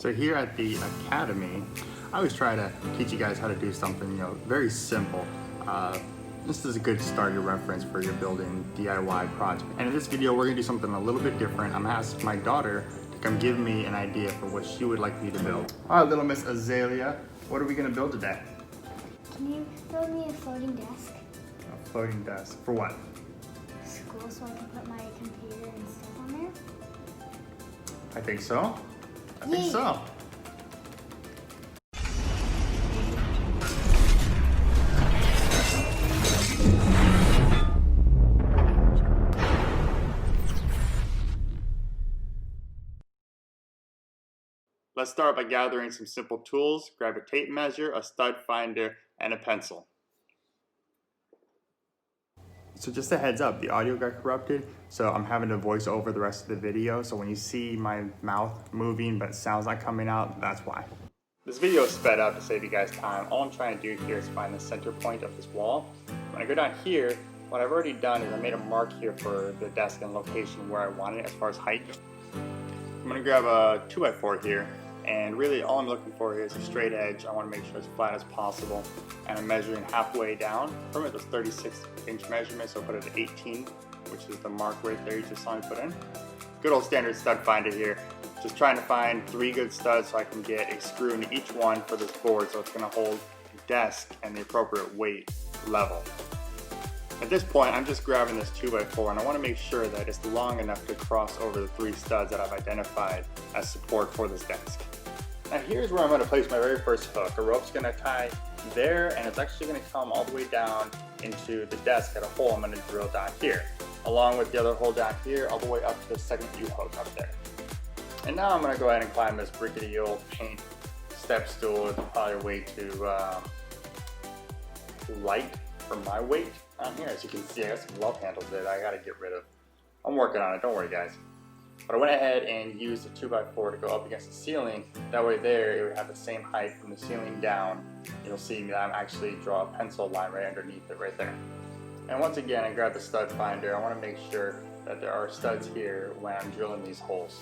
So here at the Academy, I always try to teach you guys how to do something, very simple. This is a good starter reference for your building DIY project. And in this video, we're gonna do something a little bit different. I'm gonna ask my daughter to come give me an idea for what she would like me to build. All right, little Miss Azalea, what are we gonna build today? Can you build me a floating desk? A floating desk, for what? School, so I can put my computer and stuff on there? I think so. I think so. Let's start by gathering some simple tools. Grab a tape measure, a stud finder, and a pencil. So just a heads up, the audio got corrupted, so I'm having to voice over the rest of the video. So when you see my mouth moving but sound's not coming out, that's why. This video is sped up to save you guys time. All I'm trying to do here is find the center point of this wall. When I go down here, what I've already done is I made a mark here for the desk and location where I want it as far as height. I'm gonna grab a 2x4 here. And really all I'm looking for here is a straight edge. I want to make sure it's flat as possible. And I'm measuring halfway down from it. Those 36-inch measurements, so I'll put it at 18, which is the mark right there you just saw me put in. Good old standard stud finder here. Just trying to find 3 good studs so I can get a screw into each one for this board so it's going to hold the desk and the appropriate weight level. At this point, I'm just grabbing this 2x4 and I want to make sure that it's long enough to cross over the 3 studs that I've identified as support for this desk. Now here's where I'm going to place my very first hook. A rope's going to tie there and it's actually going to come all the way down into the desk at a hole I'm going to drill down here, along with the other hole down here all the way up to the second U-hook up there. And now I'm going to go ahead and climb this rickety old paint step stool. It's probably way too light for my weight on here. As you can see, I got some love handles that I got to get rid of. I'm working on it, don't worry guys. But I went ahead and used the 2x4 to go up against the ceiling. That way there, it would have the same height from the ceiling down. You'll see that I'm actually draw a pencil line right underneath it right there. And once again, I grabbed the stud finder. I want to make sure that there are studs here when I'm drilling these holes.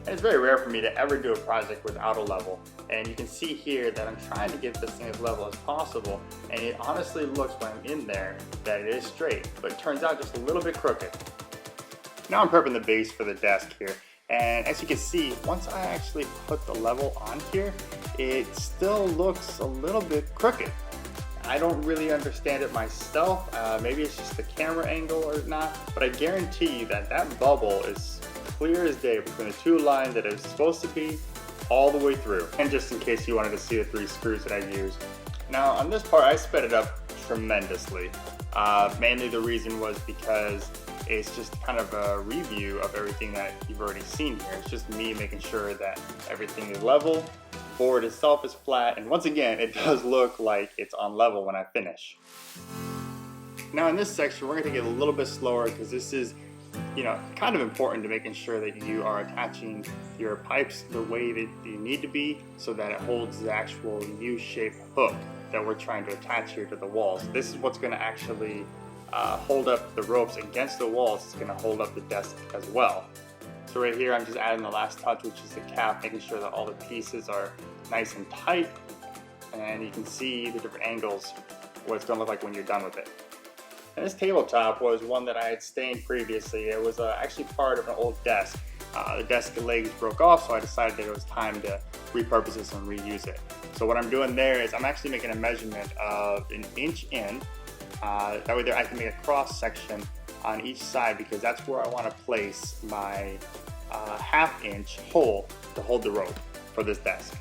And it's very rare for me to ever do a project without a level. And you can see here that I'm trying to get this thing as level as possible. And it honestly looks when I'm in there that it is straight, but it turns out just a little bit crooked. Now I'm prepping the base for the desk here. And as you can see, once I actually put the level on here, it still looks a little bit crooked. I don't really understand it myself. Maybe it's just the camera angle or not, but I guarantee you that that bubble is clear as day between the 2 lines that it's supposed to be all the way through. And just in case you wanted to see the 3 screws that I used. Now on this part, I sped it up tremendously. Mainly the reason was because it's just kind of a review of everything that you've already seen here. It's just me making sure that everything is level, the board itself is flat, and once again, it does look like it's on level when I finish. Now in this section, we're going to take it a little bit slower because this is kind of important to making sure that you are attaching your pipes the way that you need to be so that it holds the actual U-shaped hook that we're trying to attach here to the walls. This is what's going to actually hold up the ropes against the walls. It's going to hold up the desk as well. So right here I'm just adding the last touch, which is the cap, making sure that all the pieces are nice and tight, and you can see the different angles, what it's going to look like when you're done with it. And this tabletop was one that I had stained previously. It was actually part of an old desk. The desk legs broke off, so I decided that it was time to repurpose this and reuse it. So what I'm doing there is I'm actually making a measurement of 1 inch in. That way there I can make a cross section on each side because that's where I want to place my 1/2 inch hole to hold the rope for this desk.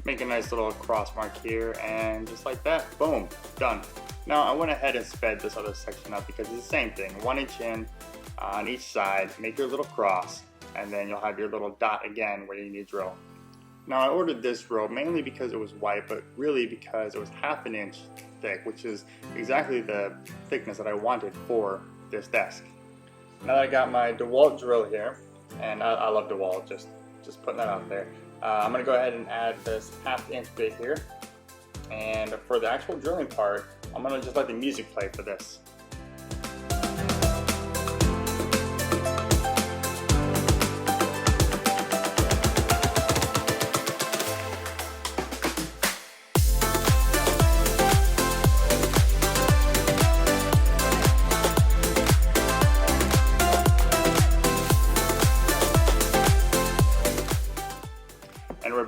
Make a nice little cross mark here and just like that, boom, done. Now I went ahead and sped this other section up because it's the same thing, 1 inch in on each side, make your little cross, and then you'll have your little dot again where you need to drill. Now I ordered this rope mainly because it was white, but really because it was 1/2 inch thick, which is exactly the thickness that I wanted for this desk. Now that I got my DeWalt drill here, and I love DeWalt, just putting that out there, I'm going to go ahead and add this 1/2 inch bit here, and for the actual drilling part, I'm going to just let the music play for this.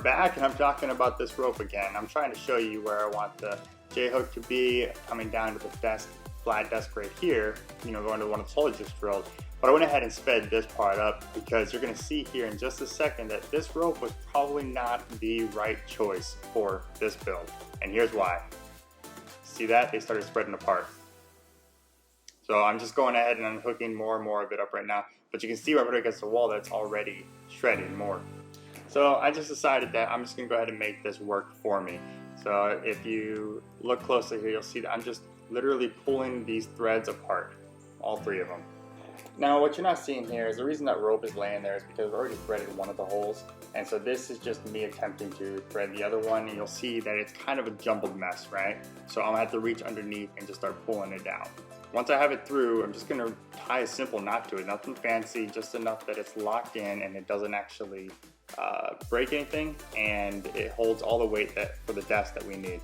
back, and I'm talking about this rope again. I'm trying to show you where I want the J-hook to be, coming down to the desk, flat desk right here, going to one of the holes just drilled. But I went ahead and sped this part up because you're going to see here in just a second that this rope was probably not the right choice for this build. And here's why. See that? They started spreading apart. So I'm just going ahead and unhooking more and more of it up right now. But you can see right against the wall that's already shredded more. So I just decided that I'm just going to go ahead and make this work for me. So if you look closely here, you'll see that I'm just literally pulling these threads apart, all three of them. Now what you're not seeing here is the reason that rope is laying there is because I've already threaded one of the holes, and so this is just me attempting to thread the other one, and you'll see that it's kind of a jumbled mess, right? So I'm gonna have to reach underneath and just start pulling it down. Once I have it through, I'm just gonna tie a simple knot to it, nothing fancy, just enough that it's locked in and it doesn't actually break anything, and it holds all the weight for the desk that we need.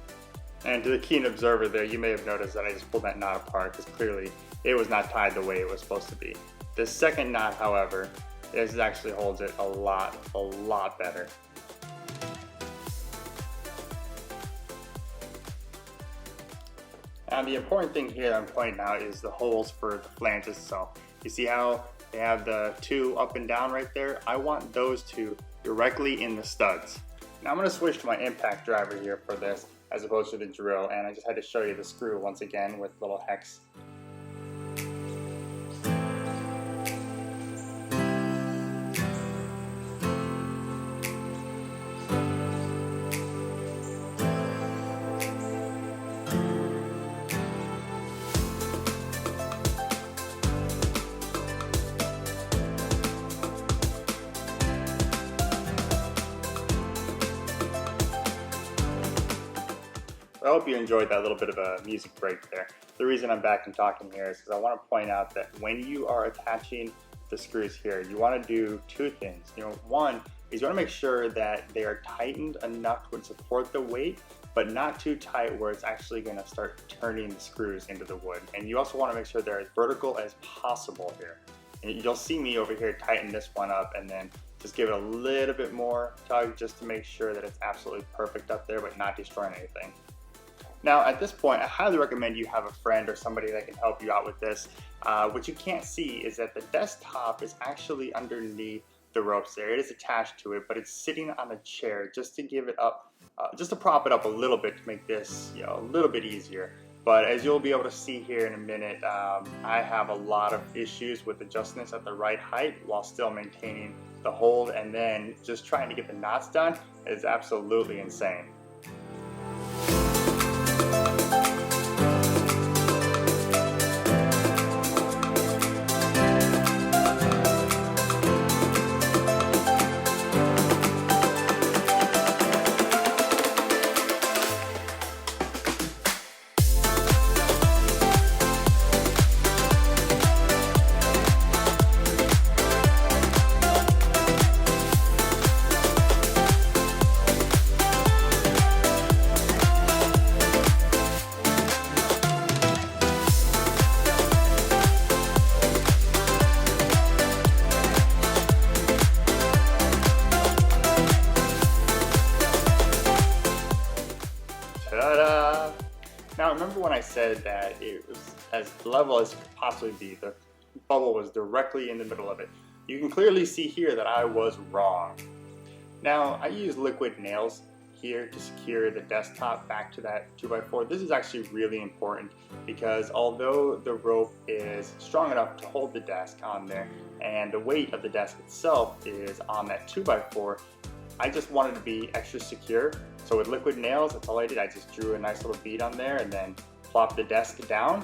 And to the keen observer there, you may have noticed that I just pulled that knot apart because clearly it was not tied the way it was supposed to be. The second knot, however, this actually holds it a lot better. Now the important thing here that I'm pointing out is the holes for the flanges itself. You see how they have the two up and down right there? I want those two directly in the studs. Now I'm going to switch to my impact driver here for this as opposed to the drill, and I just had to show you the screw once again with little hex. I hope you enjoyed that little bit of a music break there. The reason I'm back and talking here is because I want to point out that when you are attaching the screws here, you want to do two things. One is you want to make sure that they are tightened enough to support the weight, but not too tight where it's actually going to start turning the screws into the wood. And you also want to make sure they're as vertical as possible here. And you'll see me over here tighten this one up and then just give it a little bit more tug just to make sure that it's absolutely perfect up there but not destroying anything. Now at this point, I highly recommend you have a friend or somebody that can help you out with this. What you can't see is that the desktop is actually underneath the ropes there. It is attached to it, but it's sitting on a chair just to give it up, just to prop it up a little bit to make this a little bit easier. But as you'll be able to see here in a minute, I have a lot of issues with adjusting this at the right height while still maintaining the hold, and then just trying to get the knots done is absolutely insane. Ta-da! Now remember when I said that it was as level as it could possibly be, the bubble was directly in the middle of it. You can clearly see here that I was wrong. Now I use liquid nails here to secure the desktop back to that 2x4. This is actually really important because although the rope is strong enough to hold the desk on there and the weight of the desk itself is on that 2x4, I just wanted to be extra secure. So with liquid nails, that's all I did. I just drew a nice little bead on there and then plopped the desk down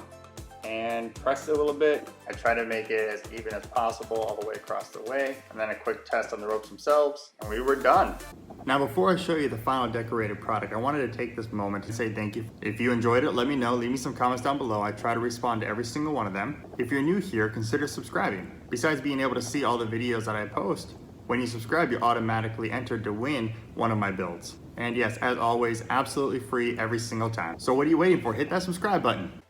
and pressed it a little bit. I try to make it as even as possible all the way across the way, and then a quick test on the ropes themselves, and we were done. Now before I show you the final decorated product, I wanted to take this moment to say thank you. If you enjoyed it, let me know. Leave me some comments down below. I try to respond to every single one of them. If you're new here, consider subscribing. Besides being able to see all the videos that I post, when you subscribe, you're automatically entered to win one of my builds. And yes, as always, absolutely free every single time. So what are you waiting for? Hit that subscribe button.